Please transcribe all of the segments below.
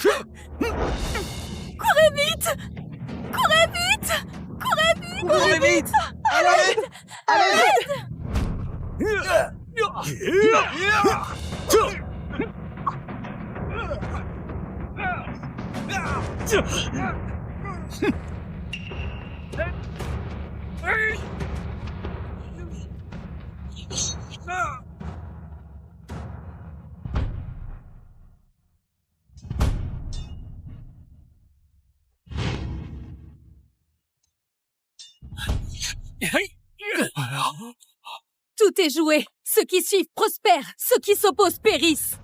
Courez vite! Courez vite! Courez vite! Courez vite! À l'aide! À Tout est joué! Ceux qui suivent prospèrent! Ceux qui s'opposent périssent!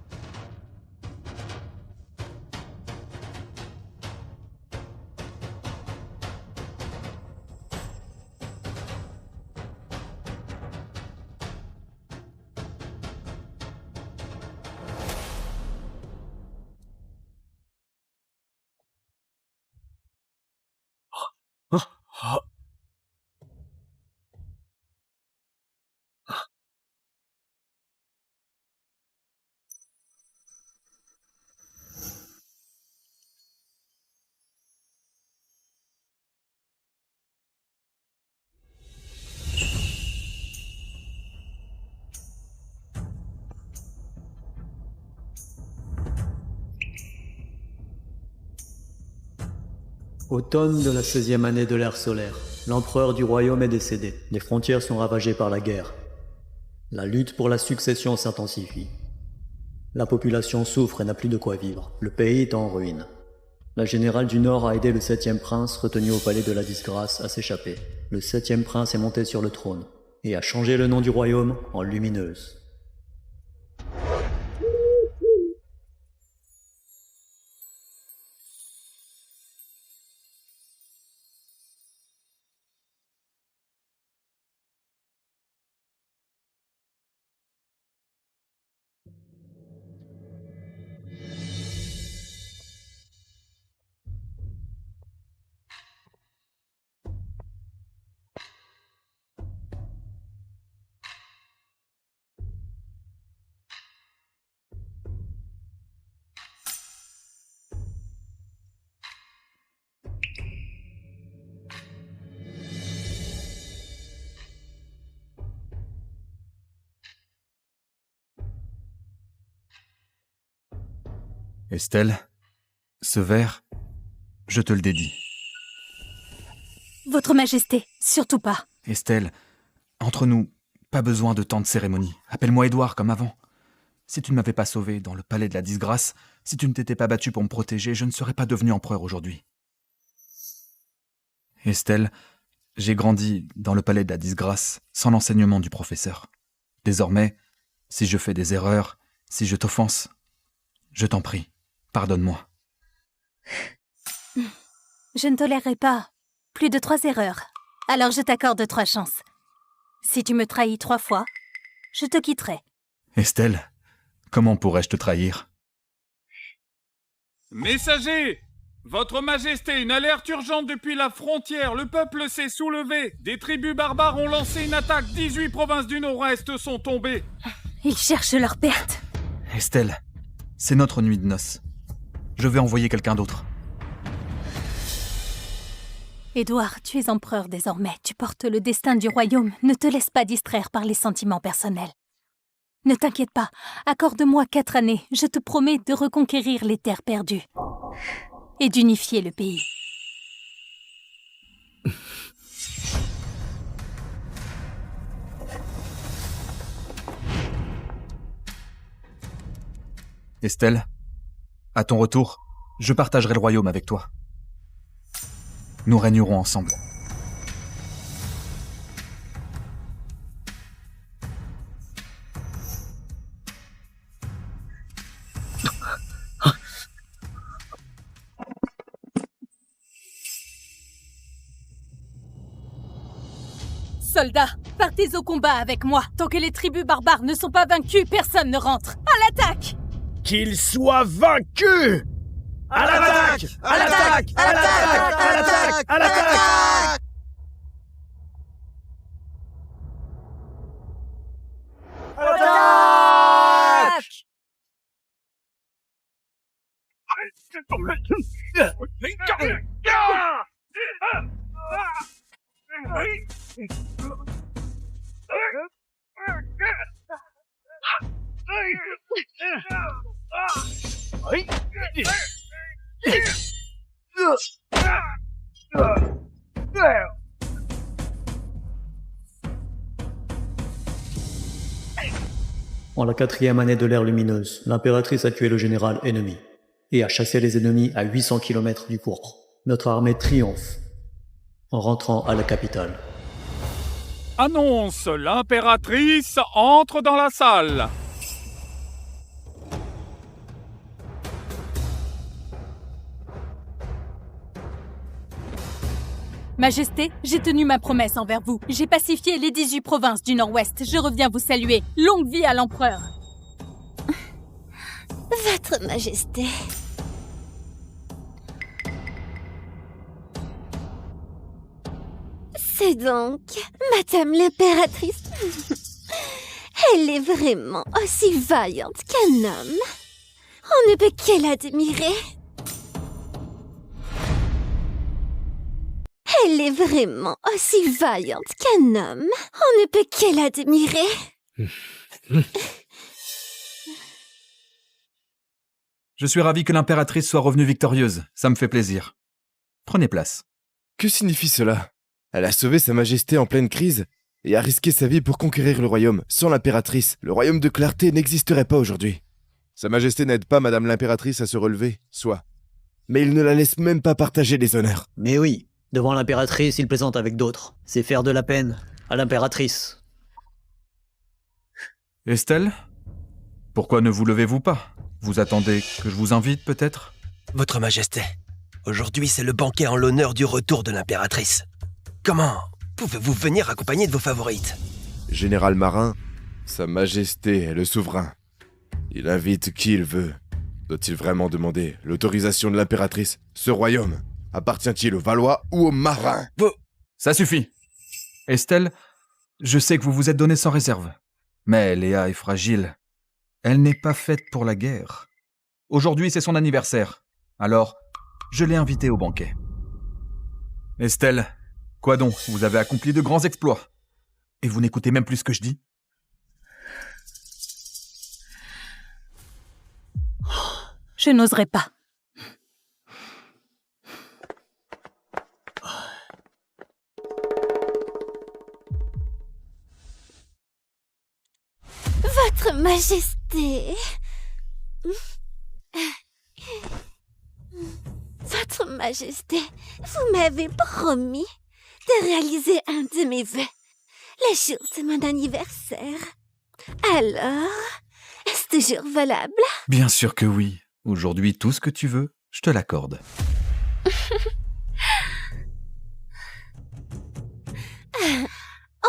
Automne de la 16e année de l'ère solaire. L'empereur du royaume est décédé. Les frontières sont ravagées par la guerre. La lutte pour la succession s'intensifie. La population souffre et n'a plus de quoi vivre. Le pays est en ruine. La générale du Nord a aidé le 7e prince, retenu au palais de la disgrâce, à s'échapper. Le 7e prince est monté sur le trône et a changé le nom du royaume en Lumineuse. Estelle, ce verre, je te le dédie. Votre Majesté, surtout pas. Estelle, entre nous, pas besoin de tant de cérémonies. Appelle-moi Édouard comme avant. Si tu ne m'avais pas sauvé dans le palais de la disgrâce, si tu ne t'étais pas battu pour me protéger, je ne serais pas devenu empereur aujourd'hui. Estelle, j'ai grandi dans le palais de la disgrâce sans l'enseignement du professeur. Désormais, si je fais des erreurs, si je t'offense, je t'en prie, pardonne-moi. Je ne tolérerai pas plus de 3 erreurs. Alors je t'accorde 3 chances. Si tu me trahis 3 fois, je te quitterai. Estelle, comment pourrais-je te trahir ? Messager! Votre Majesté, une alerte urgente depuis la frontière. Le peuple s'est soulevé. Des tribus barbares ont lancé une attaque. 18 provinces du nord-est sont tombées. Ils cherchent leur perte. Estelle, c'est notre nuit de noces. Je vais envoyer quelqu'un d'autre. Édouard, tu es empereur désormais. Tu portes le destin du royaume. Ne te laisse pas distraire par les sentiments personnels. Ne t'inquiète pas. Accorde-moi 4 années. Je te promets de reconquérir les terres perdues. Et d'unifier le pays. Estelle, à ton retour, je partagerai le royaume avec toi. Nous régnerons ensemble. Soldats, partez au combat avec moi. Tant que les tribus barbares ne sont pas vaincues, personne ne rentre. À l'attaque! Qu'ils soient vaincus! À l'attaque! À l'attaque! À l'attaque! À l'attaque! À l'attaque! À l'attaque! En la 4e année de l'ère lumineuse, l'impératrice a tué le général ennemi et a chassé les ennemis à 800 km du pourpre. Notre armée triomphe en rentrant à la capitale. Annonce, l'impératrice entre dans la salle. Majesté, j'ai tenu ma promesse envers vous. J'ai pacifié les 18 provinces du Nord-Ouest. Je reviens vous saluer. Longue vie à l'empereur. Votre Majesté. C'est donc Madame l'impératrice. Elle est vraiment aussi vaillante qu'un homme. On ne peut qu'elle admirer. Elle est vraiment aussi vaillante qu'un homme. On ne peut qu'elle admirer. Je suis ravi que l'impératrice soit revenue victorieuse. Ça me fait plaisir. Prenez place. Que signifie cela? Elle a sauvé Sa Majesté en pleine crise et a risqué sa vie pour conquérir le royaume. Sans l'impératrice, le royaume de Clarté n'existerait pas aujourd'hui. Sa Majesté n'aide pas Madame l'impératrice à se relever, soit. Mais il ne la laisse même pas partager les honneurs. Mais oui, devant l'impératrice, il plaisante avec d'autres. C'est faire de la peine à l'impératrice. Estelle, pourquoi ne vous levez-vous pas? Vous attendez que je vous invite, peut-être? Votre Majesté, aujourd'hui c'est le banquet en l'honneur du retour de l'impératrice. Comment pouvez-vous venir accompagné de vos favorites? Général Marin, Sa Majesté est le souverain. Il invite qui il veut. Doit-il vraiment demander l'autorisation de l'impératrice? Ce royaume appartient-il aux Valois ou aux Marins? Ça suffit. Estelle, je sais que vous vous êtes donné sans réserve. Mais Léa est fragile. Elle n'est pas faite pour la guerre. Aujourd'hui, c'est son anniversaire. Alors, je l'ai invitée au banquet. Estelle, quoi donc? Vous avez accompli de grands exploits. Et vous n'écoutez même plus ce que je dis? Je n'oserais pas. Votre Majesté. Votre Majesté, vous m'avez promis de réaliser un de mes vœux, le jour de mon anniversaire. Alors, est-ce toujours valable? Bien sûr que oui. Aujourd'hui, tout ce que tu veux, je te l'accorde.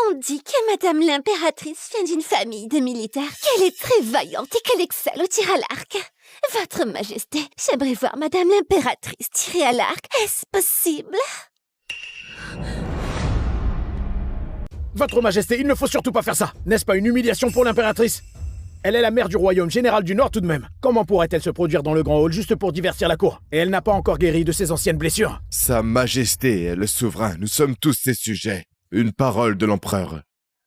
On dit que Madame l'impératrice vient d'une famille de militaires, qu'elle est très vaillante et qu'elle excelle au tir à l'arc. Votre Majesté, j'aimerais voir Madame l'impératrice tirer à l'arc. Est-ce possible? Votre Majesté, il ne faut surtout pas faire ça. N'est-ce pas une humiliation pour l'impératrice? Elle est la mère du royaume, générale du Nord tout de même. Comment pourrait-elle se produire dans le grand hall juste pour divertir la cour? Et elle n'a pas encore guéri de ses anciennes blessures. Sa Majesté est le souverain, nous sommes tous ses sujets. Une parole de l'empereur.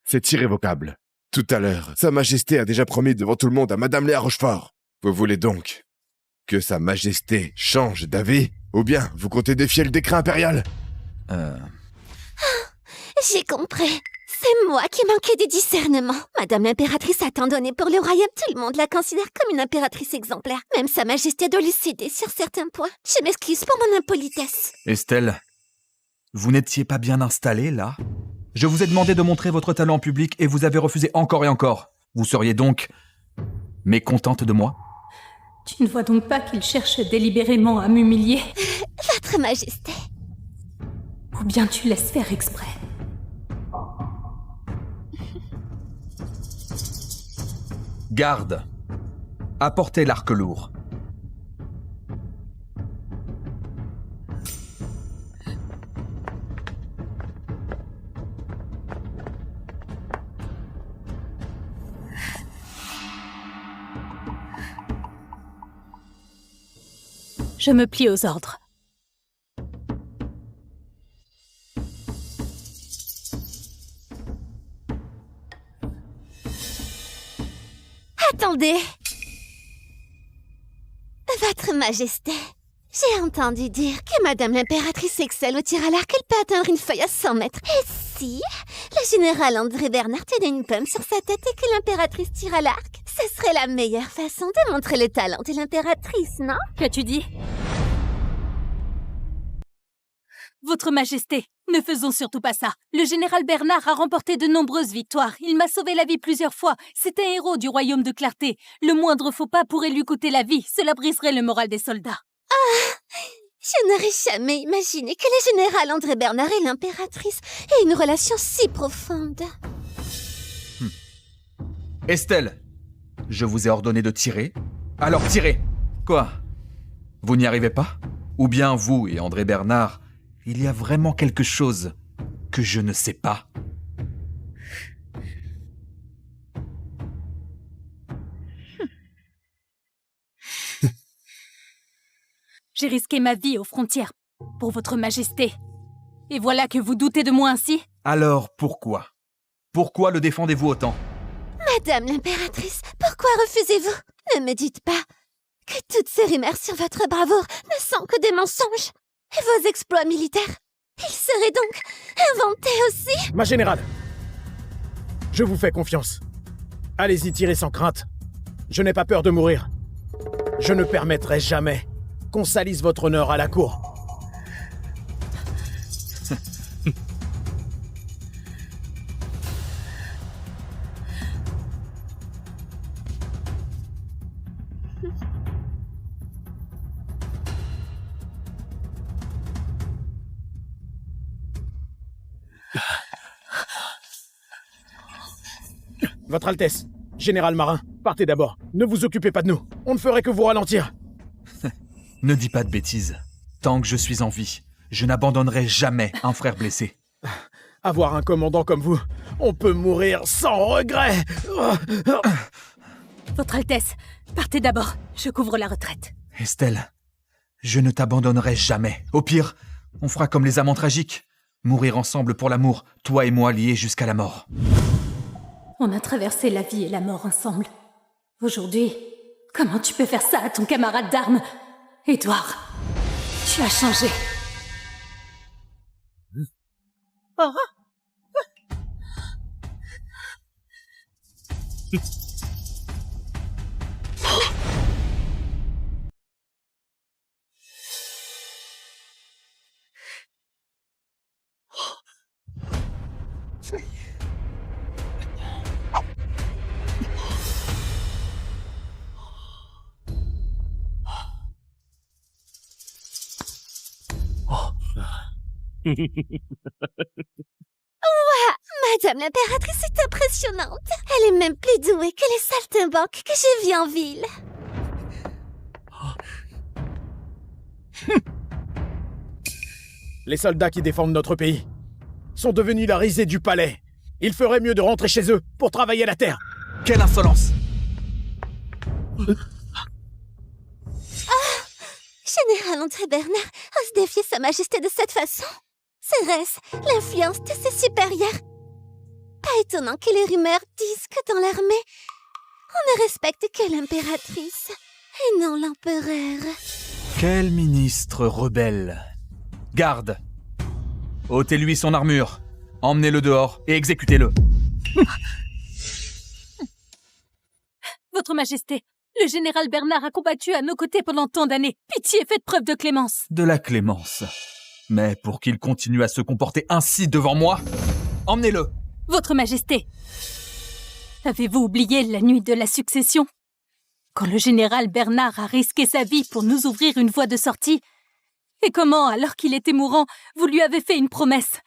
C'est irrévocable. Tout à l'heure, Sa Majesté a déjà promis devant tout le monde à Madame Léa Rochefort. Vous voulez donc que Sa Majesté change d'avis? Ou bien vous comptez défier le décret impérial? J'ai compris. C'est moi qui manquais de discernement. Madame l'impératrice a tant donné pour le royaume, tout le monde la considère comme une impératrice exemplaire. Même Sa Majesté doit lui céder sur certains points. Je m'excuse pour mon impolitesse. Estelle, vous n'étiez pas bien installée, là? Je vous ai demandé de montrer votre talent en public et vous avez refusé encore et encore. Vous seriez donc mécontente de moi? Tu ne vois donc pas qu'il cherche délibérément à m'humilier? Votre Majesté. Ou bien tu laisses faire exprès? Garde, apportez l'arc lourd. Je me plie aux ordres. Attendez. Votre Majesté, j'ai entendu dire que Madame l'impératrice excelle au tir à l'arc, elle peut atteindre une feuille à 100 mètres. Et si le général André Bernard tenait une pomme sur sa tête et que l'impératrice tire à l'arc, ce serait la meilleure façon de montrer le talent de l'impératrice, non? Qu'as-tu dit? Votre Majesté, ne faisons surtout pas ça. Le général Bernard a remporté de nombreuses victoires. Il m'a sauvé la vie plusieurs fois. C'est un héros du royaume de Clarté. Le moindre faux pas pourrait lui coûter la vie. Cela briserait le moral des soldats. Ah! Je n'aurais jamais imaginé que le général André Bernard et l'impératrice aient une relation si profonde. Estelle, je vous ai ordonné de tirer. Alors tirez. Quoi? Vous n'y arrivez pas? Ou bien vous et André Bernard, il y a vraiment quelque chose que je ne sais pas? J'ai risqué ma vie aux frontières pour votre Majesté. Et voilà que vous doutez de moi ainsi? Alors pourquoi? Pourquoi le défendez-vous autant? Madame l'impératrice, pourquoi refusez-vous? Ne me dites pas que toutes ces rumeurs sur votre bravoure ne sont que des mensonges. Et vos exploits militaires, ils seraient donc inventés aussi? Ma générale, je vous fais confiance. Allez-y, tirez sans crainte. Je n'ai pas peur de mourir. Je ne permettrai jamais qu'on salisse votre honneur à la cour. Votre Altesse, Général Marin, partez d'abord. Ne vous occupez pas de nous. On ne ferait que vous ralentir. Ne dis pas de bêtises. Tant que je suis en vie, je n'abandonnerai jamais un frère blessé. Avoir un commandant comme vous, on peut mourir sans regret. Votre Altesse, partez d'abord. Je couvre la retraite. Estelle, je ne t'abandonnerai jamais. Au pire, on fera comme les amants tragiques. Mourir ensemble pour l'amour, toi et moi liés jusqu'à la mort. On a traversé la vie et la mort ensemble. Aujourd'hui, comment tu peux faire ça à ton camarade d'armes? Édouard, tu as changé. Madame l'impératrice est impressionnante. Elle est même plus douée que les saltimbanques que j'ai vues en ville. Les soldats qui défendent notre pays sont devenus la risée du palais. Il ferait mieux de rentrer chez eux pour travailler la terre. Quelle insolence! Général André Bernard ose défier Sa Majesté de cette façon. Serait-ce l'influence de ses supérieurs? Pas étonnant que les rumeurs disent que dans l'armée, on ne respecte que l'impératrice et non l'empereur. Quel ministre rebelle! Garde! ôtez-lui son armure, emmenez-le dehors et exécutez-le. Votre Majesté, le général Bernard a combattu à nos côtés pendant tant d'années. Pitié, faites preuve de clémence. De la clémence. Mais pour qu'il continue à se comporter ainsi devant moi, emmenez-le. Votre Majesté, avez-vous oublié la nuit de la succession? Quand le général Bernard a risqué sa vie pour nous ouvrir une voie de sortie? Et comment, alors qu'il était mourant, vous lui avez fait une promesse?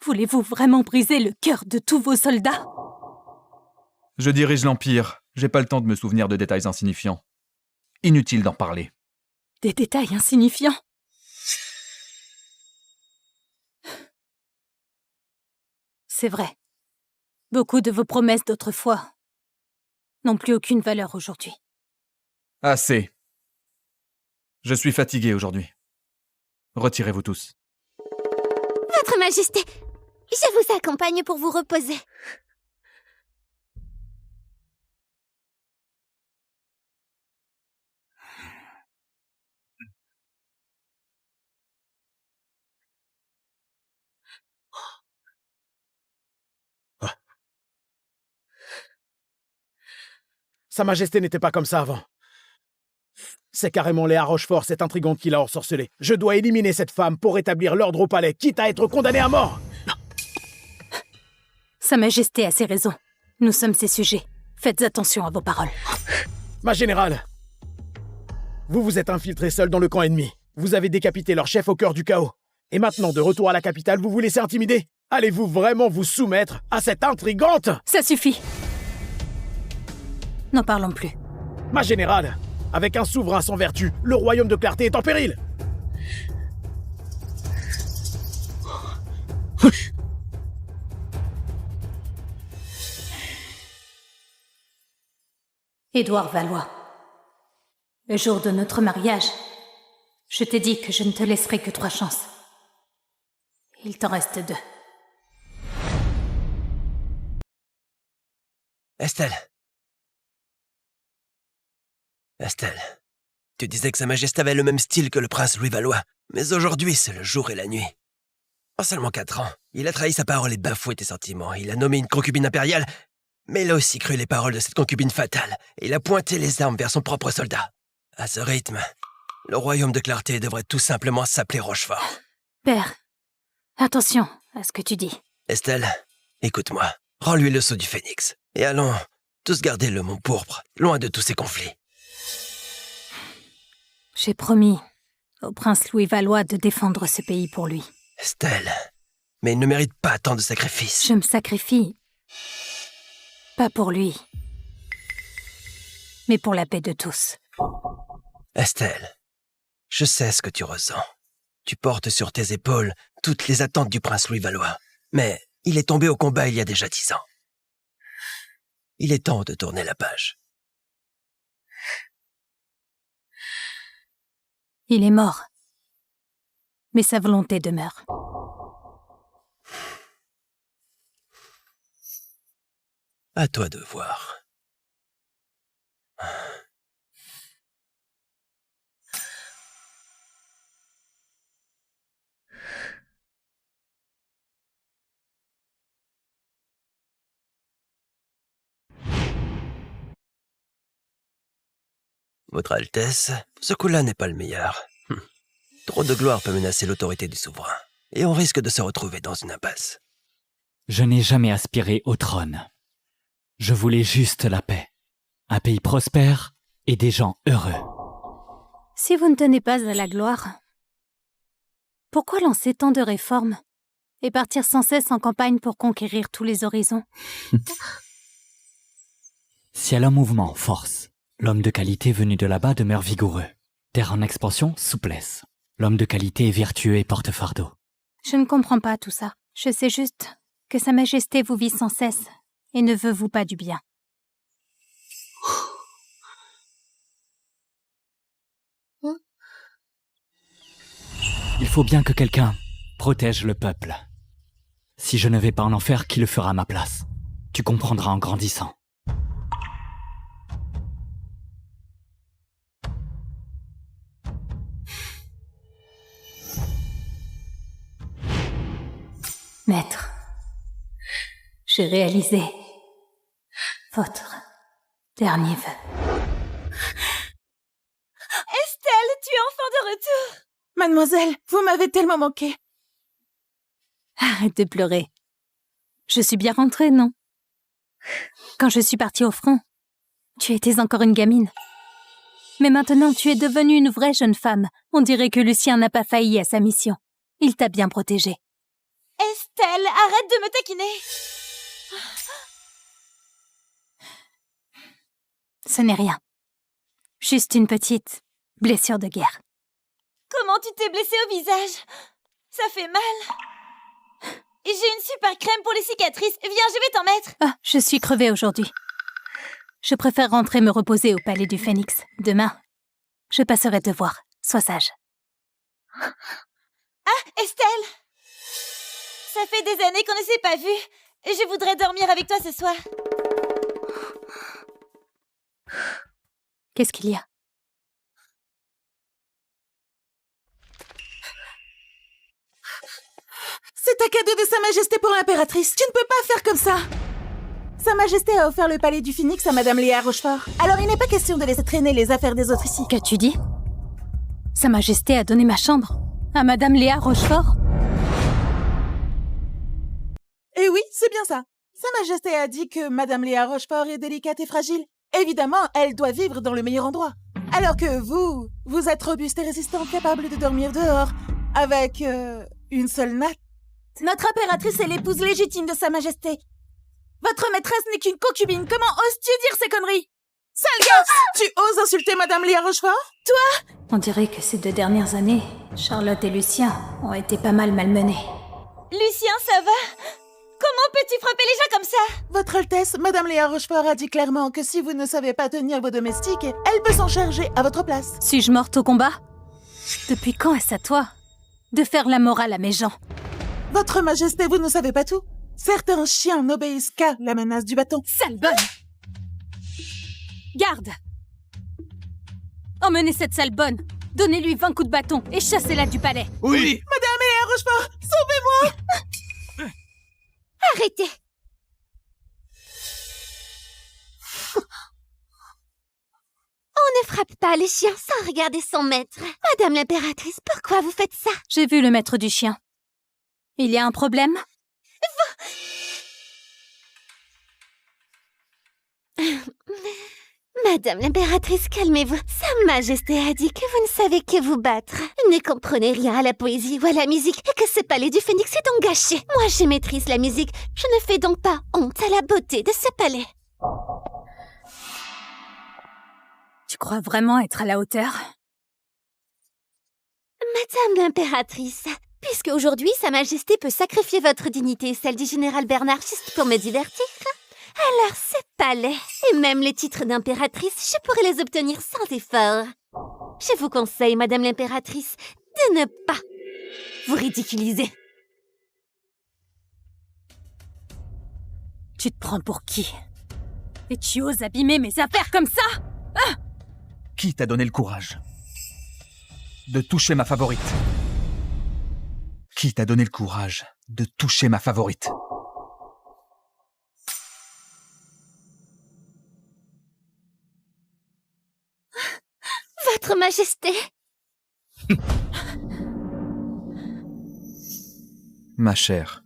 Voulez-vous vraiment briser le cœur de tous vos soldats? Je dirige l'Empire. J'ai pas le temps de me souvenir de détails insignifiants. Inutile d'en parler. Des détails insignifiants? C'est vrai. Beaucoup de vos promesses d'autrefois n'ont plus aucune valeur aujourd'hui. Assez. Je suis fatigué aujourd'hui. Retirez-vous tous. Votre Majesté, je vous accompagne pour vous reposer. Sa Majesté n'était pas comme ça avant. C'est carrément Léa Rochefort, cette intrigante qui l'a ensorcelée. Je dois éliminer cette femme pour rétablir l'ordre au palais, quitte à être condamné à mort. Sa Majesté a ses raisons. Nous sommes ses sujets. Faites attention à vos paroles. Ma générale, vous vous êtes infiltré seul dans le camp ennemi. Vous avez décapité leur chef au cœur du chaos. Et maintenant, de retour à la capitale, vous vous laissez intimider? Allez-vous vraiment vous soumettre à cette intrigante? Ça suffit. N'en parlons plus. Ma générale, avec un souverain sans vertu, le royaume de Clarté est en péril. Édouard Valois, le jour de notre mariage, je t'ai dit que je ne te laisserai que 3 chances. Il t'en reste 2. Estelle, tu disais que Sa Majesté avait le même style que le prince Louis Valois, mais aujourd'hui c'est le jour et la nuit. En seulement 4 ans, il a trahi sa parole et bafoué tes sentiments. Il a nommé une concubine impériale, mais il a aussi cru les paroles de cette concubine fatale, et il a pointé les armes vers son propre soldat. À ce rythme, le royaume de Clarté devrait tout simplement s'appeler Rochefort. Père, attention à ce que tu dis. Estelle, écoute-moi, rends-lui le sceau du phénix, et allons tous garder le mont pourpre, loin de tous ces conflits. J'ai promis au prince Louis Valois de défendre ce pays pour lui. Estelle, mais il ne mérite pas tant de sacrifices. Je me sacrifie, pas pour lui, mais pour la paix de tous. Estelle, je sais ce que tu ressens. Tu portes sur tes épaules toutes les attentes du prince Louis Valois. Mais il est tombé au combat il y a déjà 10 ans. Il est temps de tourner la page. Il est mort, mais sa volonté demeure. À toi de voir. Votre Altesse, ce coup-là n'est pas le meilleur. Trop de gloire peut menacer l'autorité du souverain, et on risque de se retrouver dans une impasse. Je n'ai jamais aspiré au trône. Je voulais juste la paix, un pays prospère et des gens heureux. Si vous ne tenez pas à la gloire, pourquoi lancer tant de réformes et partir sans cesse en campagne pour conquérir tous les horizons? Ciel en mouvement, force. L'homme de qualité venu de là-bas demeure vigoureux. Terre en expansion, souplesse. L'homme de qualité est vertueux et porte-fardeau. Je ne comprends pas tout ça. Je sais juste que Sa Majesté vous vit sans cesse et ne veut vous pas du bien. Il faut bien que quelqu'un protège le peuple. Si je ne vais pas en enfer, qui le fera à ma place? Tu comprendras en grandissant. Maître, j'ai réalisé votre dernier vœu. Estelle, tu es enfin de retour! Mademoiselle, vous m'avez tellement manqué. Arrête de pleurer. Je suis bien rentrée, non? Quand je suis partie au front, tu étais encore une gamine. Mais maintenant, tu es devenue une vraie jeune femme. On dirait que Lucien n'a pas failli à sa mission. Il t'a bien protégée. Estelle, arrête de me taquiner! Ce n'est rien. Juste une petite blessure de guerre. Comment tu t'es blessée au visage? Ça fait mal. Et j'ai une super crème pour les cicatrices. Viens, je vais t'en mettre. Ah, je suis crevée aujourd'hui. Je préfère rentrer me reposer au palais du Phénix. Demain, je passerai te voir. Sois sage. Ah, Estelle! Ça fait des années qu'on ne s'est pas vus. Je voudrais dormir avec toi ce soir. Qu'est-ce qu'il y a? C'est un cadeau de Sa Majesté pour l'impératrice. Tu ne peux pas faire comme ça. Sa Majesté a offert le palais du Phénix à Madame Léa Rochefort. Alors il n'est pas question de laisser traîner les affaires des autres ici. Qu'as-tu dit? Sa Majesté a donné ma chambre à Madame Léa Rochefort? Eh oui, c'est bien ça. Sa Majesté a dit que Madame Léa Rochefort est délicate et fragile. Évidemment, elle doit vivre dans le meilleur endroit. Alors que vous êtes robuste et résistante, capable de dormir dehors, avec une seule natte. Notre impératrice est l'épouse légitime de Sa Majesté. Votre maîtresse n'est qu'une concubine. Comment oses-tu dire ces conneries? Sale gosse! Tu oses insulter Madame Léa Rochefort? Toi? On dirait que ces 2 dernières années, Charlotte et Lucien ont été pas mal malmenés. Lucien, ça va? Comment peux-tu frapper les gens comme ça? Votre Altesse, Madame Léa Rochefort a dit clairement que si vous ne savez pas tenir vos domestiques, elle peut s'en charger à votre place. Suis-je morte au combat? Depuis quand est-ce à toi de faire la morale à mes gens? Votre Majesté, vous ne savez pas tout. Certains chiens n'obéissent qu'à la menace du bâton. Sale bonne! Garde! Emmenez cette sale bonne, donnez-lui 20 coups de bâton et chassez-la du palais. Oui. Madame Léa Rochefort, sauvez-moi! Arrêtez! On ne frappe pas les chiens sans regarder son maître. Madame l'impératrice, pourquoi vous faites ça? J'ai vu le maître du chien. Il y a un problème? Madame l'impératrice, calmez-vous. Sa Majesté a dit que vous ne savez que vous battre. Ne comprenez rien à la poésie ou à la musique et que ce palais du Phénix est donc gâché. Moi, je maîtrise la musique. Je ne fais donc pas honte à la beauté de ce palais. Tu crois vraiment être à la hauteur? Madame l'impératrice, puisque aujourd'hui Sa Majesté peut sacrifier votre dignité et celle du général Bernard juste pour me divertir, alors ce palais et même les titres d'impératrice, je pourrais les obtenir sans effort. Je vous conseille, Madame l'impératrice, de ne pas vous ridiculiser. Tu te prends pour qui? Et tu oses abîmer mes affaires comme ça? Ah! Qui t'a donné le courage de toucher ma favorite? Qui t'a donné le courage de toucher ma favorite? Votre Majesté. Ma chère.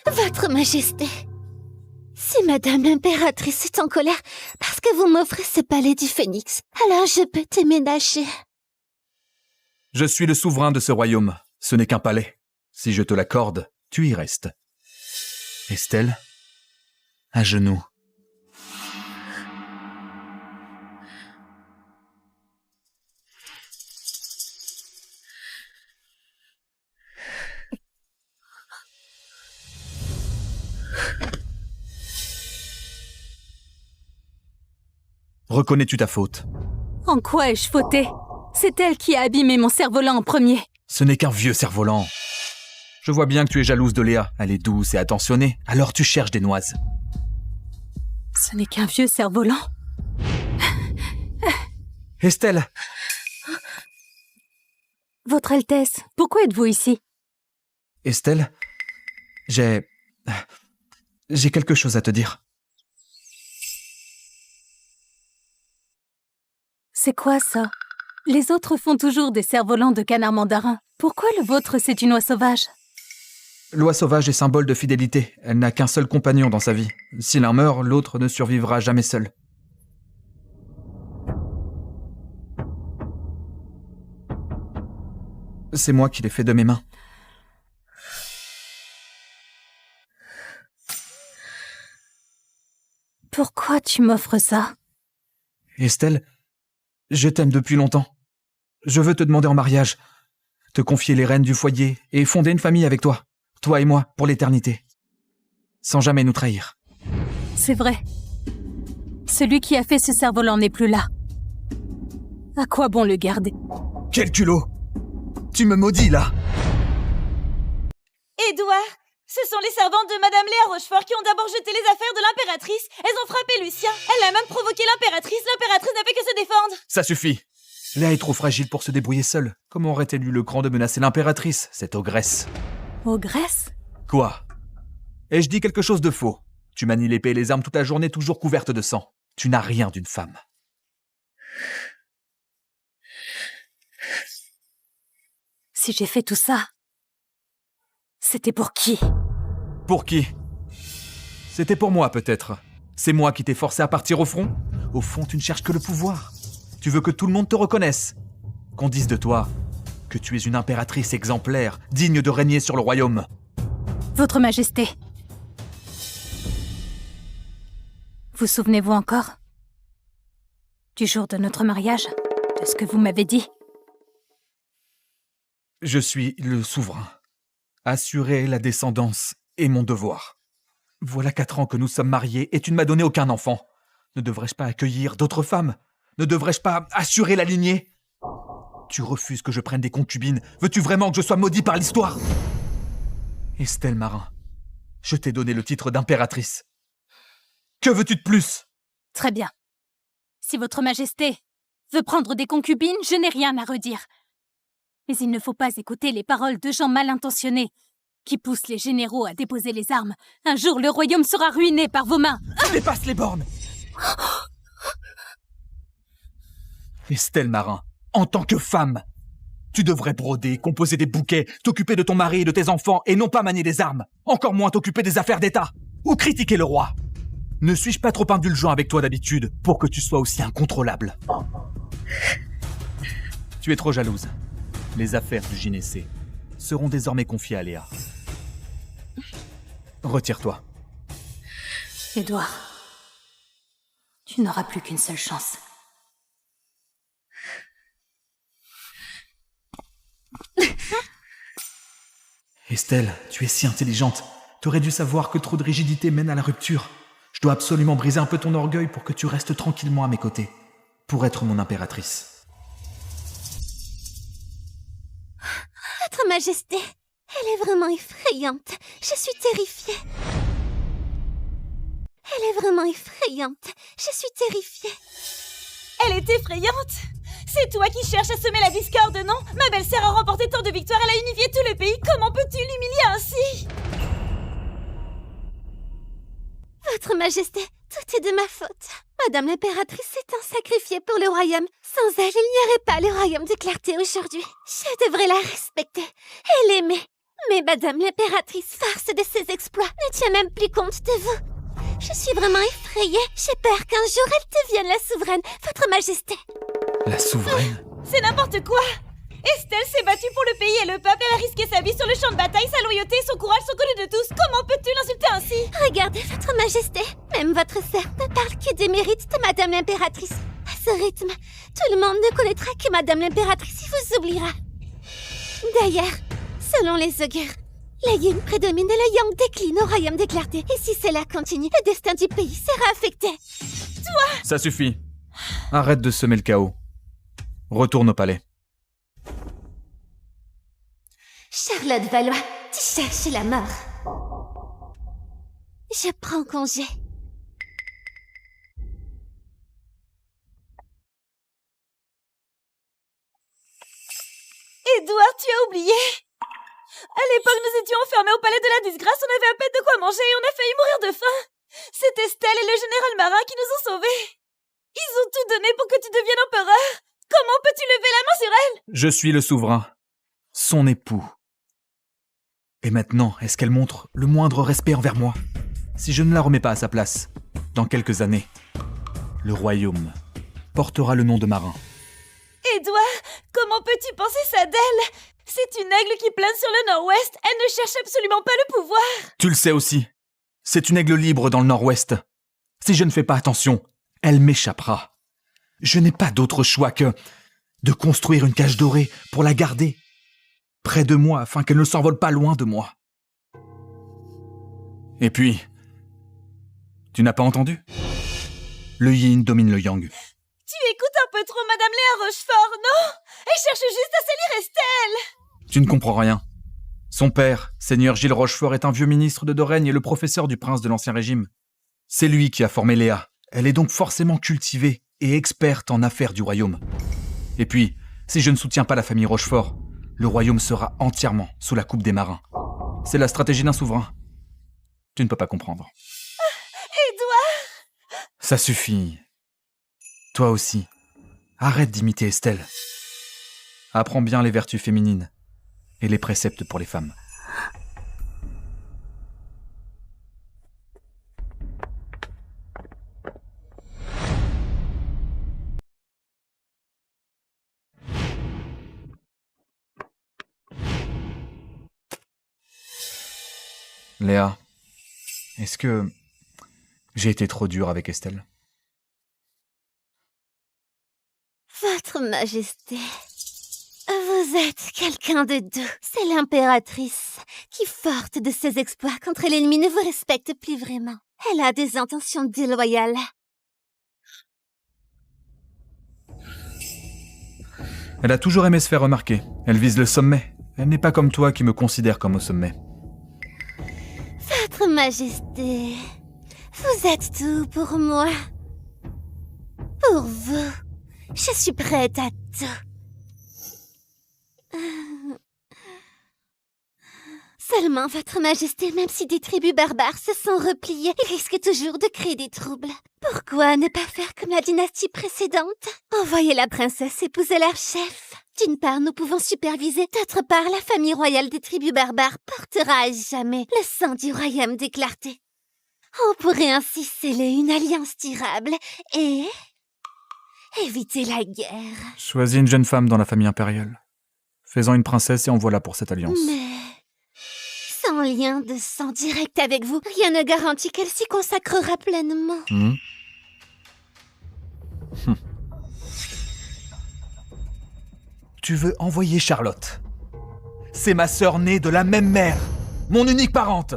Votre Majesté. Si Madame l'impératrice est en colère parce que vous m'offrez ce palais du Phénix, alors je peux déménager. Je suis le souverain de ce royaume. Ce n'est qu'un palais. Si je te l'accorde, tu y restes. Estelle, à genoux. Reconnais-tu ta faute? En quoi ai-je fauté? C'est elle qui a abîmé mon cerf-volant en premier. Ce n'est qu'un vieux cerf-volant. Je vois bien que tu es jalouse de Léa. Elle est douce et attentionnée, alors tu cherches des noises. Ce n'est qu'un vieux cerf-volant. Estelle! Votre Altesse, pourquoi êtes-vous ici? Estelle, j'ai quelque chose à te dire. C'est quoi ça? Les autres font toujours des cerfs-volants de canard mandarin. Pourquoi le vôtre, c'est une oie sauvage? L'oie sauvage est symbole de fidélité. Elle n'a qu'un seul compagnon dans sa vie. Si l'un meurt, l'autre ne survivra jamais seul. C'est moi qui l'ai fait de mes mains. Pourquoi tu m'offres ça? Estelle, je t'aime depuis longtemps. Je veux te demander en mariage, te confier les rênes du foyer et fonder une famille avec toi, toi et moi, pour l'éternité, sans jamais nous trahir. C'est vrai. Celui qui a fait ce cerf-volant n'est plus là. À quoi bon le garder? Quel culot! Tu me maudis, là! Édouard, ce sont les servantes de Madame Léa Rochefort qui ont d'abord jeté les affaires de l'impératrice. Elles ont frappé Lucien. Elle a même provoqué l'impératrice. L'impératrice n'a fait que se défendre. Ça suffit! Léa est trop fragile pour se débrouiller seule. Comment aurait-elle eu le cran de menacer l'impératrice, cette ogresse? Ogresse? Quoi? Ai-je dit quelque chose de faux? Tu manies l'épée et les armes toute la journée, toujours couverte de sang. Tu n'as rien d'une femme. Si j'ai fait tout ça, c'était pour qui? Pour qui? C'était pour moi, peut-être. C'est moi qui t'ai forcé à partir au front? Au fond, tu ne cherches que le pouvoir. Tu veux que tout le monde te reconnaisse. Qu'on dise de toi que tu es une impératrice exemplaire, digne de régner sur le royaume. Votre Majesté. Vous souvenez-vous encore? Du jour de notre mariage? De ce que vous m'avez dit? Je suis le souverain. Assurer la descendance est mon devoir. Voilà 4 ans que nous sommes mariés et tu ne m'as donné aucun enfant. Ne devrais-je pas accueillir d'autres femmes? Ne devrais-je pas assurer la lignée? Tu refuses que je prenne des concubines. Veux-tu vraiment que je sois maudit par l'histoire? Estelle Marin, je t'ai donné le titre d'impératrice. Que veux-tu de plus? Très bien. Si votre Majesté veut prendre des concubines, je n'ai rien à redire. Mais il ne faut pas écouter les paroles de gens mal intentionnés qui poussent les généraux à déposer les armes. Un jour, le royaume sera ruiné par vos mains. Tu dépasses les bornes. Estelle Marin, en tant que femme, tu devrais broder, composer des bouquets, t'occuper de ton mari et de tes enfants et non pas manier des armes. Encore moins t'occuper des affaires d'État ou critiquer le roi. Ne suis-je pas trop indulgent avec toi d'habitude pour que tu sois aussi incontrôlable? Tu es trop jalouse. Les affaires du gynécée seront désormais confiées à Léa. Retire-toi. Édouard, tu n'auras plus qu'une seule chance. Estelle, tu es si intelligente. T'aurais dû savoir que trop de rigidité mène à la rupture. Je dois absolument briser un peu ton orgueil pour que tu restes tranquillement à mes côtés, pour être mon impératrice. Votre Majesté, elle est vraiment effrayante. Je suis terrifiée. Elle est vraiment effrayante. Je suis terrifiée. Elle est effrayante. C'est toi qui cherches à semer la discorde, non? Ma belle-sœur a remporté tant de victoires, elle a unifié tout le pays. Comment peux-tu l'humilier ainsi? Votre Majesté, tout est de ma faute. Madame l'impératrice s'est sacrifiée pour le royaume. Sans elle, il n'y aurait pas le royaume de clarté aujourd'hui. Je devrais la respecter et l'aimer. Mais Madame l'impératrice, farce de ses exploits, ne tient même plus compte de vous. Je suis vraiment effrayée. J'ai peur qu'un jour elle devienne la souveraine, Votre Majesté. La souveraine? C'est n'importe quoi. Estelle s'est battue pour le pays et le peuple. Elle a risqué sa vie sur le champ de bataille. Sa loyauté et son courage sont connus de tous. Comment peux-tu l'insulter ainsi? Regardez, Votre Majesté. Même votre sœur ne parle que des mérites de Madame l'impératrice. À ce rythme, tout le monde ne connaîtra que Madame l'impératrice et vous oubliera. D'ailleurs, selon les augures, la yin prédomine et le yang décline au royaume des clartés. Et si cela continue, le destin du pays sera affecté. Toi! Ça suffit. Arrête de semer le chaos. Retourne au palais. Charlotte Valois, tu cherches la mort. Je prends congé. Édouard, tu as oublié? À l'époque, nous étions enfermés au palais de la disgrâce, on avait à peine de quoi manger et on a failli mourir de faim. C'est Estelle et le général Marin qui nous ont sauvés. Ils ont tout donné pour que tu deviennes empereur. Comment peux-tu lever la main sur elle? Je suis le souverain, son époux. Et maintenant, est-ce qu'elle montre le moindre respect envers moi? Si je ne la remets pas à sa place, dans quelques années, le royaume portera le nom de Marin. Édouard, comment peux-tu penser ça d'elle? C'est une aigle qui plane sur le nord-ouest. Elle ne cherche absolument pas le pouvoir. Tu le sais aussi. C'est une aigle libre dans le nord-ouest. Si je ne fais pas attention, elle m'échappera. Je n'ai pas d'autre choix que de construire une cage dorée pour la garder près de moi afin qu'elle ne s'envole pas loin de moi. Et puis, tu n'as pas entendu? Le yin domine le yang. Tu écoutes un peu trop pour Madame Léa Rochefort, non? Elle cherche juste à salir Estelle. Tu ne comprends rien. Son père, Seigneur Gilles Rochefort, est un vieux ministre de Doraigne et le professeur du prince de l'Ancien Régime. C'est lui qui a formé Léa. Elle est donc forcément cultivée et experte en affaires du royaume. Et puis, si je ne soutiens pas la famille Rochefort, le royaume sera entièrement sous la coupe des marins. C'est la stratégie d'un souverain. Tu ne peux pas comprendre. Édouard! Ça suffit. Toi aussi. Arrête d'imiter Estelle. Apprends bien les vertus féminines et les préceptes pour les femmes. Léa, est-ce que j'ai été trop dur avec Estelle? Votre Majesté, vous êtes quelqu'un de doux. C'est l'impératrice qui, forte de ses exploits contre l'ennemi, ne vous respecte plus vraiment. Elle a des intentions déloyales. Elle a toujours aimé se faire remarquer. Elle vise le sommet. Elle n'est pas comme toi qui me considère comme au sommet. Votre Majesté, vous êtes tout pour moi. Pour vous, je suis prête à tout. Seulement, Votre Majesté, même si des tribus barbares se sont repliées, ils risquent toujours de créer des troubles. Pourquoi ne pas faire comme la dynastie précédente? Envoyer la princesse épouser leur chef. D'une part, nous pouvons superviser. D'autre part, la famille royale des tribus barbares portera à jamais le sang du royaume des clartés. On pourrait ainsi sceller une alliance durable et éviter la guerre. Choisis une jeune femme dans la famille impériale. Fais-en une princesse et envoie-la pour cette alliance. Mais sans lien de sang direct avec vous, rien ne garantit qu'elle s'y consacrera pleinement. Tu veux envoyer Charlotte? C'est ma sœur née de la même mère, mon unique parente.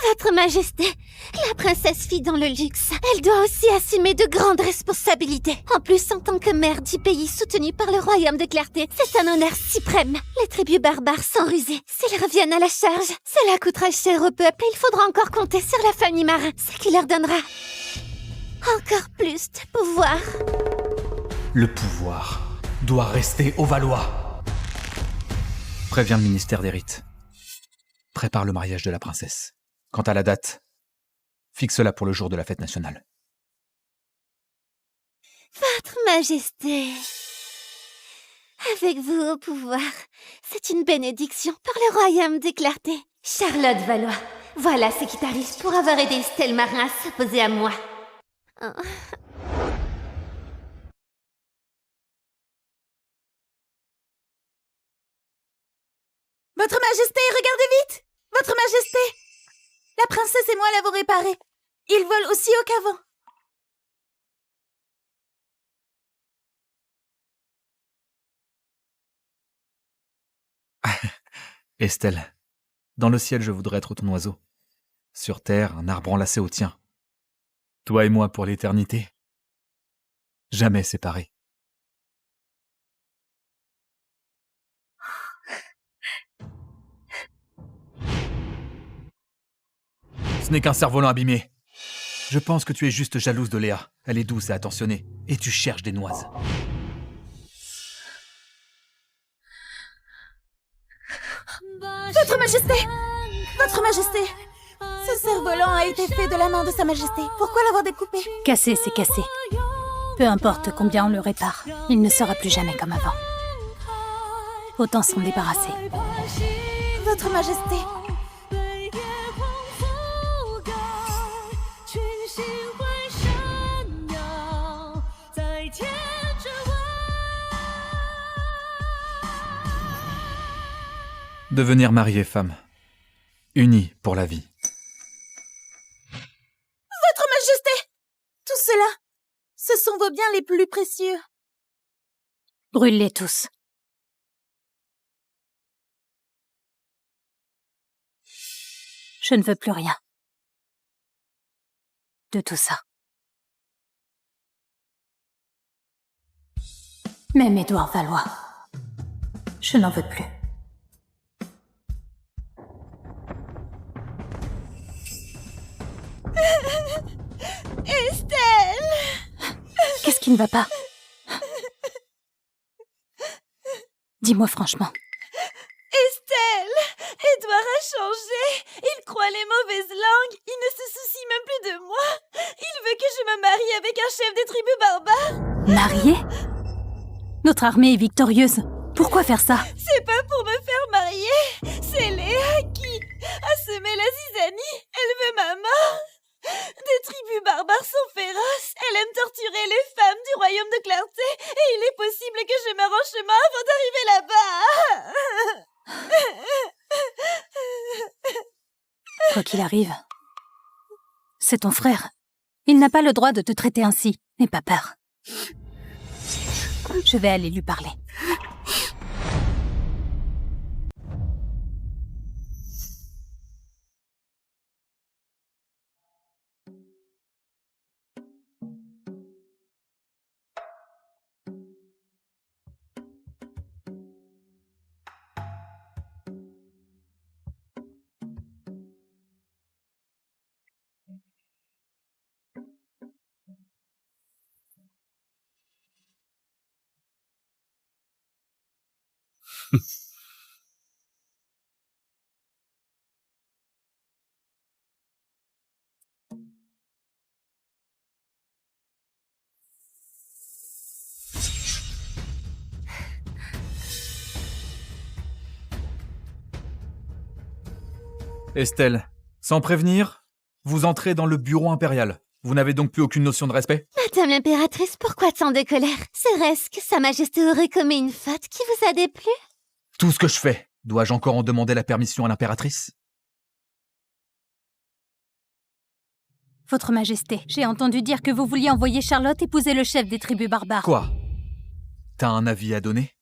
Votre Majesté, la princesse vit dans le luxe. Elle doit aussi assumer de grandes responsabilités. En plus, en tant que mère du pays soutenu par le royaume de clarté, c'est un honneur suprême. Les tribus barbares sont rusées. S'ils reviennent à la charge, cela coûtera cher au peuple et il faudra encore compter sur la famille Marin, ce qui leur donnera encore plus de pouvoir. Le pouvoir doit rester aux Valois. Préviens le ministère des rites. Prépare le mariage de la princesse. Quant à la date, fixe-la pour le jour de la fête nationale. Votre Majesté, avec vous au pouvoir, c'est une bénédiction pour le royaume des clartés. Charlotte Valois, voilà ce qui t'arrive pour avoir aidé Estelle Marin à s'opposer à moi. Oh. Votre Majesté, regardez vite! Votre Majesté! La princesse et moi l'avons réparé. Ils volent aussi haut qu'avant. Estelle, dans le ciel je voudrais être ton oiseau. Sur terre, un arbre enlacé au tien. Toi et moi pour l'éternité. Jamais séparés. Ce n'est qu'un cerf-volant abîmé. Je pense que tu es juste jalouse de Léa. Elle est douce et attentionnée. Et tu cherches des noises. Votre Majesté! Votre Majesté! Ce cerf-volant a été fait de la main de Sa Majesté. Pourquoi l'avoir découpé? Cassé, c'est cassé. Peu importe combien on le répare, il ne sera plus jamais comme avant. Autant s'en débarrasser. Votre Majesté! Devenir mari et femme. Unis pour la vie. Votre Majesté! Tout cela, ce sont vos biens les plus précieux. Brûle-les tous. Je ne veux plus rien de tout ça. Même Édouard Valois. Je n'en veux plus. Estelle! Qu'est-ce qui ne va pas? Dis-moi franchement. Estelle! Édouard a changé. Il croit les mauvaises langues. Il ne se soucie même plus de moi. Il veut que je me marie avec un chef des tribus barbares. Mariée? Notre armée est victorieuse. Pourquoi faire ça? C'est pas pour me faire marier. C'est Léa qui a semé la zizanie. Elle veut ma mort. Des tribus barbares sont féroces. Elle aime torturer les femmes du royaume de Clarté. Et il est possible que je me rende chemin avant d'arriver là-bas. Quoi qu'il arrive, c'est ton frère. Il n'a pas le droit de te traiter ainsi. N'aie pas peur. Je vais aller lui parler. Estelle, sans prévenir, vous entrez dans le bureau impérial. Vous n'avez donc plus aucune notion de respect? Madame l'impératrice, pourquoi tant de colère? Serait-ce que Sa Majesté aurait commis une faute qui vous a déplu? Tout ce que je fais, dois-je encore en demander la permission à l'impératrice? Votre Majesté, j'ai entendu dire que vous vouliez envoyer Charlotte épouser le chef des tribus barbares. Quoi? T'as un avis à donner?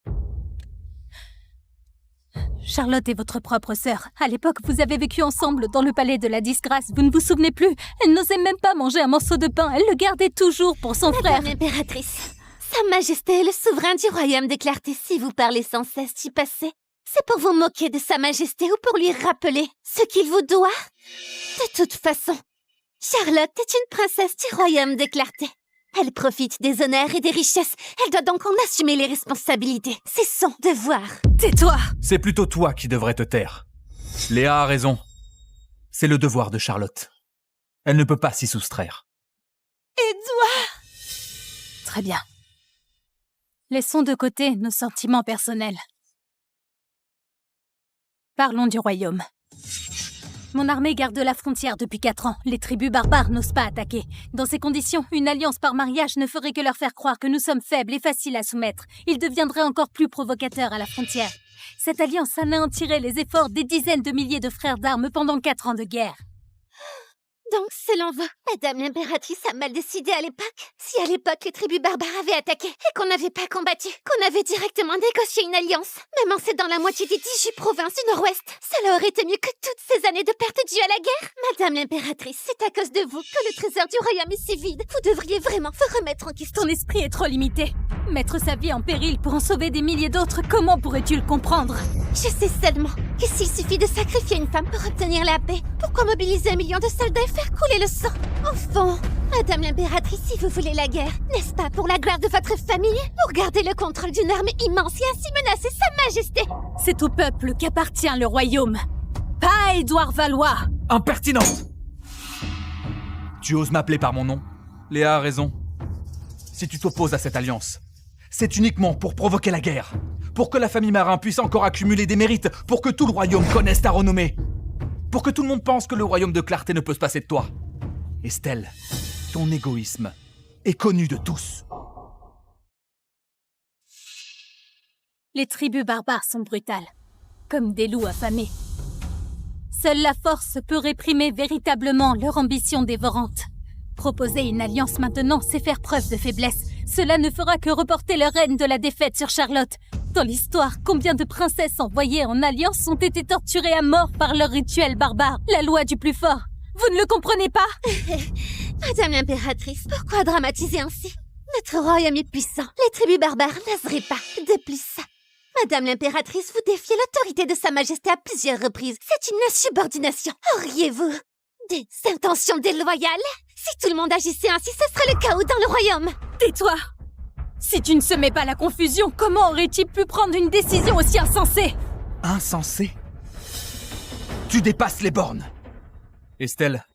Charlotte est votre propre sœur. À l'époque, vous avez vécu ensemble dans le palais de la disgrâce. Vous ne vous souvenez plus? Elle n'osait même pas manger un morceau de pain. Elle le gardait toujours pour son frère. Madame l'impératrice, Sa Majesté est le souverain du royaume de Clarté. Si vous parlez sans cesse du passé, c'est pour vous moquer de Sa Majesté ou pour lui rappeler ce qu'il vous doit? De toute façon, Charlotte est une princesse du royaume de Clarté. Elle profite des honneurs et des richesses. Elle doit donc en assumer les responsabilités. C'est son devoir. Tais-toi! C'est plutôt toi qui devrais te taire. Léa a raison. C'est le devoir de Charlotte. Elle ne peut pas s'y soustraire. Édouard! Très bien. Laissons de côté nos sentiments personnels. Parlons du royaume. Mon armée garde la frontière depuis 4 ans. Les tribus barbares n'osent pas attaquer. Dans ces conditions, une alliance par mariage ne ferait que leur faire croire que nous sommes faibles et faciles à soumettre. Ils deviendraient encore plus provocateurs à la frontière. Cette alliance anéantirait les efforts des dizaines de milliers de frères d'armes pendant 4 ans de guerre. Donc, selon vous, Madame l'impératrice a mal décidé à l'époque? Si à l'époque les tribus barbares avaient attaqué et qu'on n'avait pas combattu, qu'on avait directement négocié une alliance, même en cédant la moitié des 18 provinces du Nord-Ouest, cela aurait été mieux que toutes ces années de pertes dues à la guerre? Madame l'impératrice, c'est à cause de vous que le trésor du royaume est si vide. Vous devriez vraiment vous remettre en question. Ton esprit est trop limité. Mettre sa vie en péril pour en sauver des milliers d'autres, comment pourrais-tu le comprendre? Je sais seulement que s'il suffit de sacrifier une femme pour obtenir la paix, pourquoi mobiliser 1 million de soldats et faire couler le sang? Enfin, Madame l'impératrice, si vous voulez la guerre, n'est-ce pas pour la gloire de votre famille? Pour garder le contrôle d'une armée immense et ainsi menacer Sa Majesté? C'est au peuple qu'appartient le royaume, pas à Édouard Valois. Impertinente! Tu oses m'appeler par mon nom? Léa a raison. Si tu t'opposes à cette alliance, c'est uniquement pour provoquer la guerre, pour que la famille Marin puisse encore accumuler des mérites, pour que tout le royaume connaisse ta renommée, pour que tout le monde pense que le royaume de Clarté ne peut se passer de toi. Estelle, ton égoïsme est connu de tous. Les tribus barbares sont brutales, comme des loups affamés. Seule la force peut réprimer véritablement leur ambition dévorante. Proposer une alliance maintenant, c'est faire preuve de faiblesse. Cela ne fera que reporter le règne de la défaite sur Charlotte. Dans l'histoire, combien de princesses envoyées en alliance ont été torturées à mort par leur rituel barbare, la loi du plus fort? Vous ne le comprenez pas? Madame l'impératrice, pourquoi dramatiser ainsi? Notre royaume est puissant. Les tribus barbares n'oseraient pas. De plus, Madame l'impératrice, vous défiez l'autorité de Sa Majesté à plusieurs reprises. C'est une insubordination. Auriez-vous des intentions déloyales? Si tout le monde agissait ainsi, ce serait le chaos dans le royaume. Tais-toi! Si tu ne semais pas la confusion, comment aurait-il pu prendre une décision aussi insensée? Insensé? Tu dépasses les bornes! Estelle,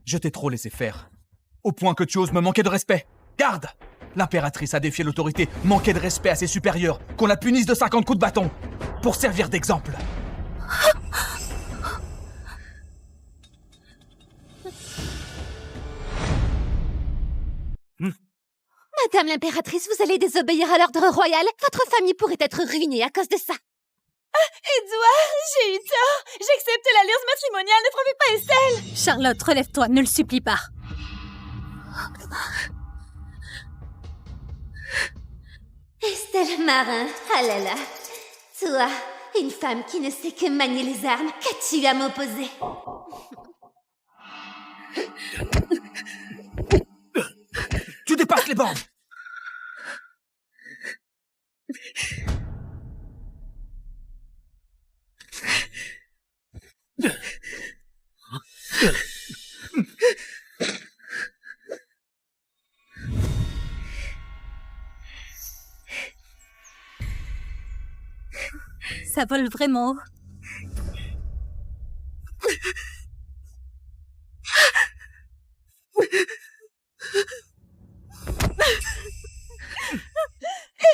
je t'ai trop laissé faire. Au point que tu oses me manquer de respect. Garde! L'impératrice a défié l'autorité, manqué de respect à ses supérieurs, qu'on la punisse de 50 coups de bâton, pour servir d'exemple. Madame l'impératrice, vous allez désobéir à l'ordre royal. Votre famille pourrait être ruinée à cause de ça. Édouard, j'ai eu tort. J'accepte l'alliance matrimoniale, ne frappez pas Estelle. Charlotte, relève-toi, ne le supplie pas. Estelle Marin, ah là là. Toi, une femme qui ne sait que manier les armes, qu'as-tu à m'opposer? Tu dépasses les bornes! Ça vole vraiment haut.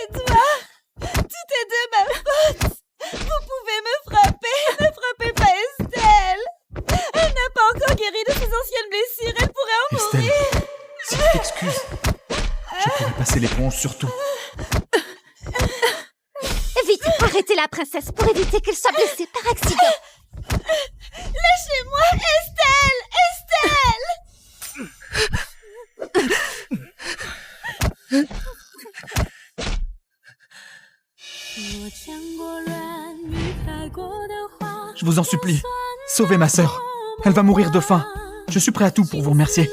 Edouard, tout est de ma faute. Vous pouvez me frapper, ne frappez pas Estelle. Elle n'a pas encore guéri de ses anciennes blessures, elle pourrait en Estelle, mourir. si tu t'excuses, je pourrais passer l'éponge sur tout. Vite, arrêtez la princesse pour éviter qu'elle soit blessée par accident. Lâchez-moi, Estelle, Je vous en supplie, sauvez ma sœur. Elle va mourir de faim. Je suis prêt à tout pour vous remercier.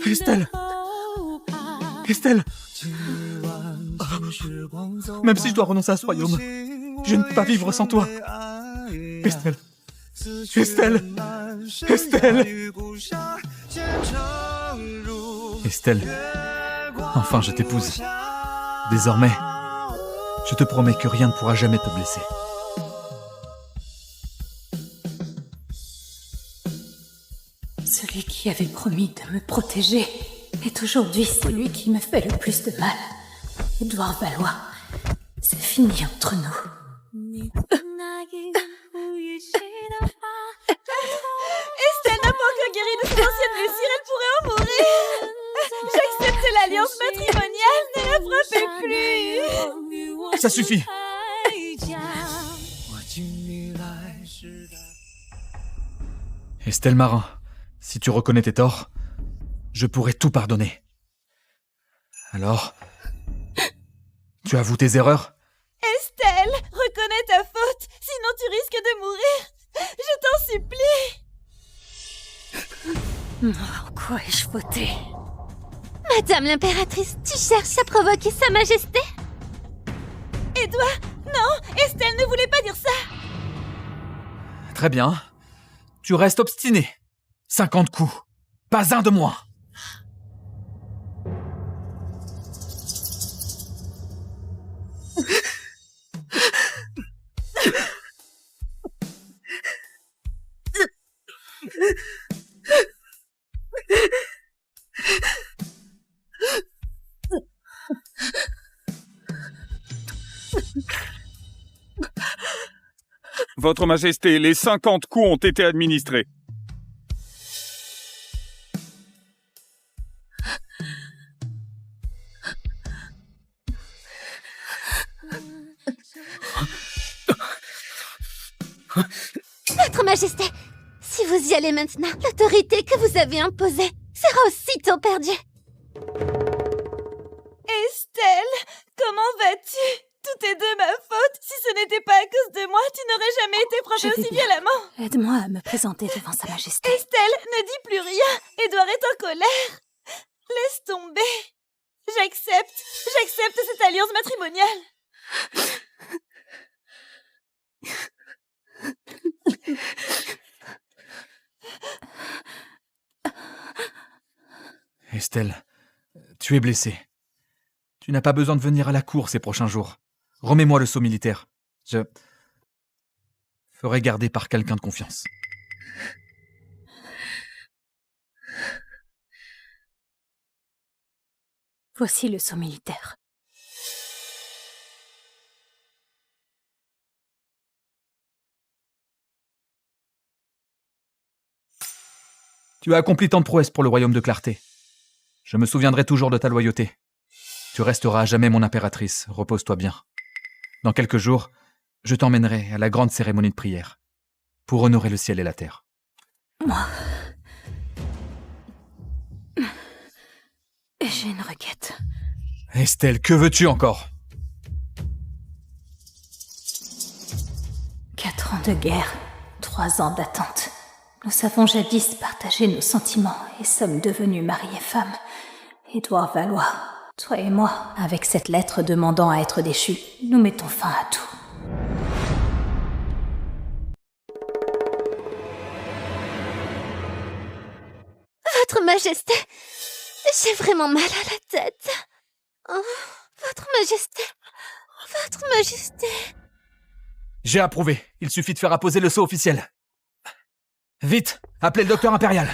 Estelle! Estelle! Même si je dois renoncer à ce royaume, je ne peux pas vivre sans toi. Estelle! Estelle! Estelle! Estelle, enfin je t'épouse. Désormais, je te promets que rien ne pourra jamais te blesser. Celui qui avait promis de me protéger est aujourd'hui celui qui me fait le plus de mal. Édouard Valois, c'est fini entre nous. Estelle n'a pas encore guéri de ses anciennes blessures, elle pourrait en mourir. J'accepte l'alliance matrimoniale, ne la frappez plus. Ça suffit! Estelle Marin, si tu reconnais tes torts, je pourrais tout pardonner. Alors, tu avoues tes erreurs? Estelle, reconnais ta faute, sinon tu risques de mourir. Je t'en supplie. En quoi ai-je fauté? Madame l'impératrice, tu cherches à provoquer Sa Majesté? Édouard, non, Estelle ne voulait pas dire ça. Très bien. Tu restes obstiné. 50 coups. Pas un de moins. Votre Majesté, les 50 coups ont été administrés. Votre Majesté, si vous y allez maintenant, l'autorité que vous avez imposée sera aussitôt perdue. Estelle, comment vas-tu? Tout est de ma faute. Si ce n'était pas à cause de moi, tu n'aurais jamais été frappée aussi violemment. Aide-moi à me présenter devant Sa Majesté. Estelle, ne dis plus rien. Édouard est en colère. Laisse tomber. J'accepte cette alliance matrimoniale. Estelle, tu es blessée. Tu n'as pas besoin de venir à la cour ces prochains jours. Remets-moi le sceau militaire. Je ferai garder par quelqu'un de confiance. Voici le sceau militaire. Tu as accompli tant de prouesses pour le royaume de Clarté. Je me souviendrai toujours de ta loyauté. Tu resteras à jamais mon impératrice, repose-toi bien. Dans quelques jours, je t'emmènerai à la grande cérémonie de prière, pour honorer le ciel et la terre. Moi... J'ai une requête. Estelle, que veux-tu encore ? 4 ans de guerre, 3 ans d'attente. Nous avons jadis partagé nos sentiments et sommes devenus mari et femme. Édouard Valois, toi et moi, avec cette lettre demandant à être déchus, nous mettons fin à tout. Votre Majesté, j'ai vraiment mal à la tête. Oh, Votre Majesté, Votre Majesté... J'ai approuvé. Il suffit de faire apposer le sceau officiel. Vite, appelez le docteur impérial.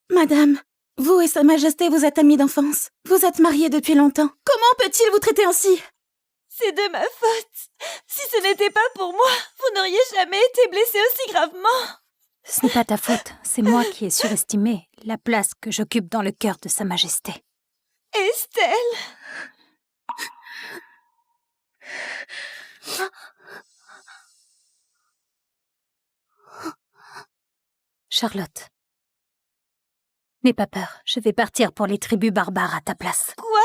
Madame, vous et Sa Majesté, vous êtes amis d'enfance. Vous êtes mariés depuis longtemps. Comment peut-il vous traiter ainsi? C'est de ma faute. Si ce n'était pas pour moi, vous n'auriez jamais été blessée aussi gravement. Ce n'est pas ta faute, c'est moi qui ai surestimé la place que j'occupe dans le cœur de Sa Majesté. Estelle! Charlotte, n'aie pas peur, je vais partir pour les tribus barbares à ta place. Quoi?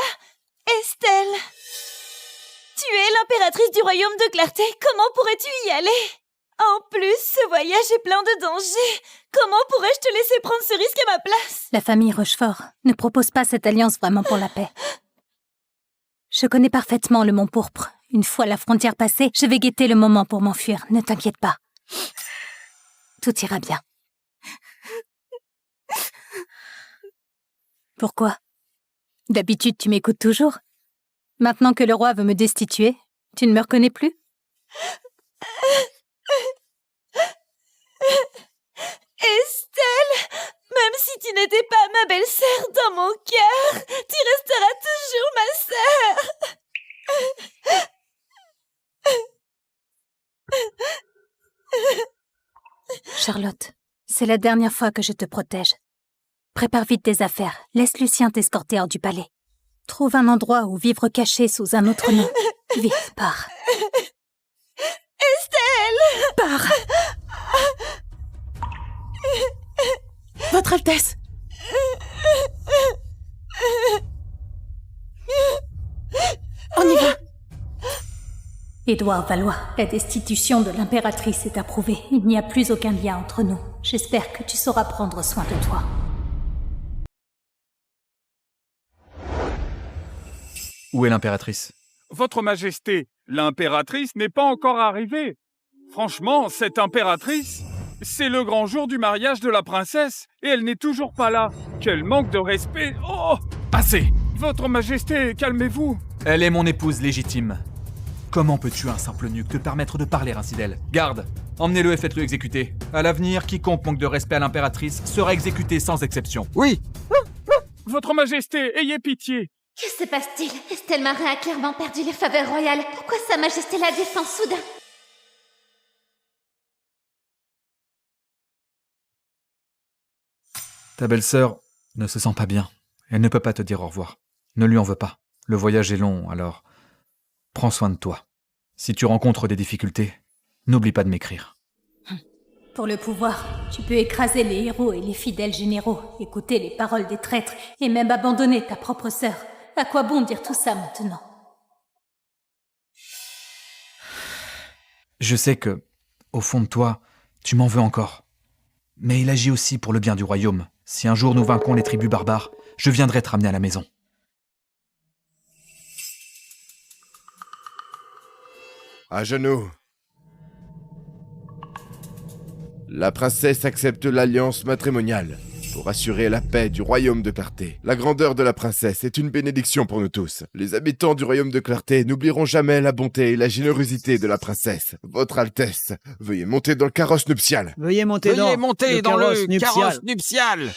Estelle? Tu es l'impératrice du royaume de Clarté, comment pourrais-tu y aller? En plus, ce voyage est plein de dangers. Comment pourrais-je te laisser prendre ce risque à ma place? La famille Rochefort ne propose pas cette alliance vraiment pour la paix. Je connais parfaitement le Mont Pourpre. Une fois la frontière passée, je vais guetter le moment pour m'enfuir, ne t'inquiète pas. Tout ira bien. Pourquoi? D'habitude, tu m'écoutes toujours. Maintenant que le roi veut me destituer, tu ne me reconnais plus? Estelle, même si tu n'étais pas ma belle-sœur dans mon cœur, tu resteras toujours ma sœur. Charlotte, c'est la dernière fois que je te protège. Prépare vite tes affaires, laisse Lucien t'escorter hors du palais. Trouve un endroit où vivre caché sous un autre nom. Vite, pars. Estelle! Pars! Votre Altesse! On y va! Édouard Valois, la destitution de l'impératrice est approuvée. Il n'y a plus aucun lien entre nous. J'espère que tu sauras prendre soin de toi. Où est l'impératrice? Votre Majesté, l'impératrice n'est pas encore arrivée. Franchement, cette impératrice, c'est le grand jour du mariage de la princesse, et elle n'est toujours pas là. Quel manque de respect. Oh! Assez! Votre Majesté, calmez-vous. Elle est mon épouse légitime. Comment peux-tu, un simple nuque, te permettre de parler ainsi d'elle? Garde, emmenez-le et faites-le exécuter. À l'avenir, quiconque manque de respect à l'impératrice sera exécuté sans exception. Oui! Votre Majesté, ayez pitié. Que se passe-t-il? Estelle Marin a clairement perdu les faveurs royales. Pourquoi Sa Majesté la défend soudain? Ta belle-sœur ne se sent pas bien. Elle ne peut pas te dire au revoir. Ne lui en veux pas. Le voyage est long, alors prends soin de toi. Si tu rencontres des difficultés, n'oublie pas de m'écrire. Pour le pouvoir, tu peux écraser les héros et les fidèles généraux, écouter les paroles des traîtres et même abandonner ta propre sœur. À quoi bon dire tout ça maintenant? Je sais que, au fond de toi, tu m'en veux encore. Mais il agit aussi pour le bien du royaume. Si un jour nous vaincrons les tribus barbares, je viendrai te ramener à la maison. À genoux. La princesse accepte l'alliance matrimoniale pour assurer la paix du royaume de Clarté. La grandeur de la princesse est une bénédiction pour nous tous. Les habitants du royaume de Clarté n'oublieront jamais la bonté et la générosité de la princesse. Votre Altesse, veuillez monter dans le carrosse nuptial. Veuillez monter dans le carrosse nuptial.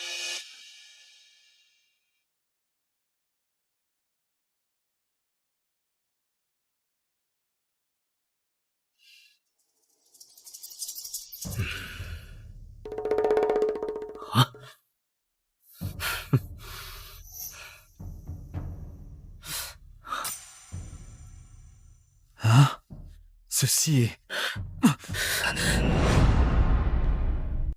Hein? Ceci est...